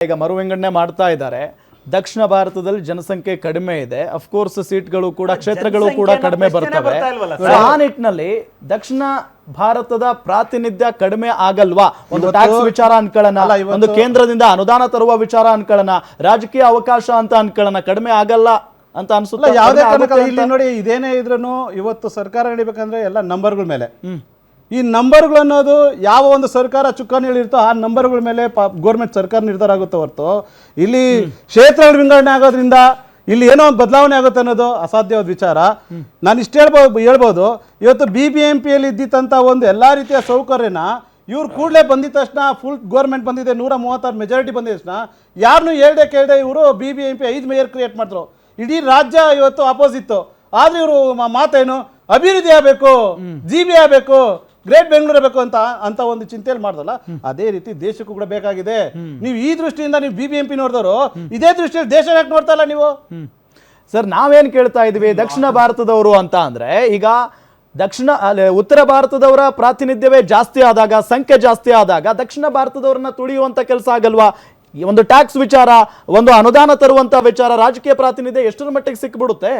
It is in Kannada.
ಈಗ ಮರು ವಿಂಗಡಣೆ ಮಾಡ್ತಾ ಇದ್ದಾರೆ. ದಕ್ಷಿಣ ಭಾರತದಲ್ಲಿ ಜನಸಂಖ್ಯೆ ಕಡಿಮೆ ಇದೆ, ಅಫ್ಕೋರ್ಸ್ ಸೀಟ್ಗಳು ಕೂಡ ಕ್ಷೇತ್ರಗಳು ಕೂಡ ಕಡಿಮೆ ಬರ್ತವೆ. ಆ ನಿಟ್ಟಿನಲ್ಲಿ ದಕ್ಷಿಣ ಭಾರತದ ಪ್ರಾತಿನಿಧ್ಯ ಕಡಿಮೆ ಆಗಲ್ವಾ? ಒಂದು ಟ್ಯಾಕ್ಸ್ ವಿಚಾರ ಅನ್ಕೊಳ್ಳೋಣ, ಒಂದು ಕೇಂದ್ರದಿಂದ ಅನುದಾನ ತರುವ ವಿಚಾರ ಅನ್ಕೊಳ್ಳೋಣ, ರಾಜಕೀಯ ಅವಕಾಶ ಅಂತ ಅನ್ಕೊಳ್ಳೋಣ, ಕಡಿಮೆ ಆಗಲ್ಲ ಅಂತ ಅನ್ಸುತ್ತೆ. ಯಾವುದೇ ಕಾರಣಕ್ಕೂ ಇಲ್ಲಿ ನೋಡಿ, ಇದೇನೇ ಇದ್ರೂ ಇವತ್ತು ಸರ್ಕಾರ ನಡಿಬೇಕಂದ್ರೆ ಎಲ್ಲ ನಂಬರ್ಗಳ ಮೇಲೆ. ಈ ನಂಬರ್ಗಳು ಅನ್ನೋದು ಯಾವ ಒಂದು ಸರ್ಕಾರ ಚುಕ್ಕಾಣಿ ಹೇಳಿರ್ತೋ ಆ ನಂಬರ್ಗಳ ಮೇಲೆ ಗೌರ್ಮೆಂಟ್ ಸರ್ಕಾರ ನಿರ್ಧಾರ ಆಗುತ್ತೆ ಹೊರತು ಇಲ್ಲಿ ಕ್ಷೇತ್ರಗಳ ವಿಂಗಡಣೆ ಆಗೋದ್ರಿಂದ ಇಲ್ಲಿ ಏನೋ ಒಂದು ಬದಲಾವಣೆ ಆಗುತ್ತೆ ಅನ್ನೋದು ಅಸಾಧ್ಯವಾದ ವಿಚಾರ. ನಾನು ಇಷ್ಟು ಹೇಳ್ಬೋದು, ಇವತ್ತು BBMPಯಲ್ಲಿ ಇದ್ದಿತ್ತಂತ ಒಂದು ಎಲ್ಲ ರೀತಿಯ ಸೌಕರ್ಯನ ಇವ್ರು ಕೂಡಲೇ ಬಂದಿದ ತಕ್ಷಣ ಫುಲ್ ಗೌರ್ಮೆಂಟ್ ಬಂದಿದೆ, 136 ಮೆಜಾರಿಟಿ ಬಂದಿದ ತಕ್ಷಣ ಯಾರನ್ನೂ ಕೇಳದೆ ಇವರು BBMP 5 ಮೇಯರ್ ಕ್ರಿಯೇಟ್ ಮಾಡಿದ್ರು. ಇಡೀ ರಾಜ್ಯ ಇವತ್ತು ಅಪೋಸಿಟ್. ಆದ್ರೆ ಇವರು ಮಾತೇನು, ಅಭಿವೃದ್ಧಿ ಆಗಬೇಕು, GB ಆಗಬೇಕು, ಗ್ರೇಟ್ ಬೆಂಗಳೂರು ಆಗಬೇಕು ಅಂತ ಒಂದು ಚಿಂತೆಯಲ್ಲಿ ಮಾಡ್ದಲ್ಲ, ಅದೇ ರೀತಿ ದೇಶಕ್ಕೂ ಕೂಡ ಬೇಕಾಗಿದೆ. ನೀವು ಈ ದೃಷ್ಟಿಯಿಂದ ನೀವು BBMP ನೋಡಿದವರು ಇದೇ ದೃಷ್ಟಿಯಲ್ಲಿ ದೇಶ ಯಾಕೆ ನೋಡ್ತಾ ಇಲ್ಲ ನೀವು? ಸರ್, ನಾವೇನ್ ಕೇಳ್ತಾ ಇದೀವಿ, ದಕ್ಷಿಣ ಭಾರತದವರು ಅಂತ ಅಂದ್ರೆ ಈಗ ಉತ್ತರ ಭಾರತದವರ ಪ್ರಾತಿನಿಧ್ಯವೇ ಜಾಸ್ತಿ ಆದಾಗ, ಸಂಖ್ಯೆ ಜಾಸ್ತಿ ಆದಾಗ ದಕ್ಷಿಣ ಭಾರತದವರನ್ನ ತುಳಿಯುವಂತ ಕೆಲಸ ಆಗಲ್ವಾ? ಒಂದು ಟ್ಯಾಕ್ಸ್ ವಿಚಾರ, ಒಂದು ಅನುದಾನ ತರುವಂತ ವಿಚಾರ, ರಾಜಕೀಯ ಪ್ರಾತಿನಿಧ್ಯ ಎಷ್ಟರ ಮಟ್ಟಿಗೆ ಸಿಕ್ಬಿಡುತ್ತೆ?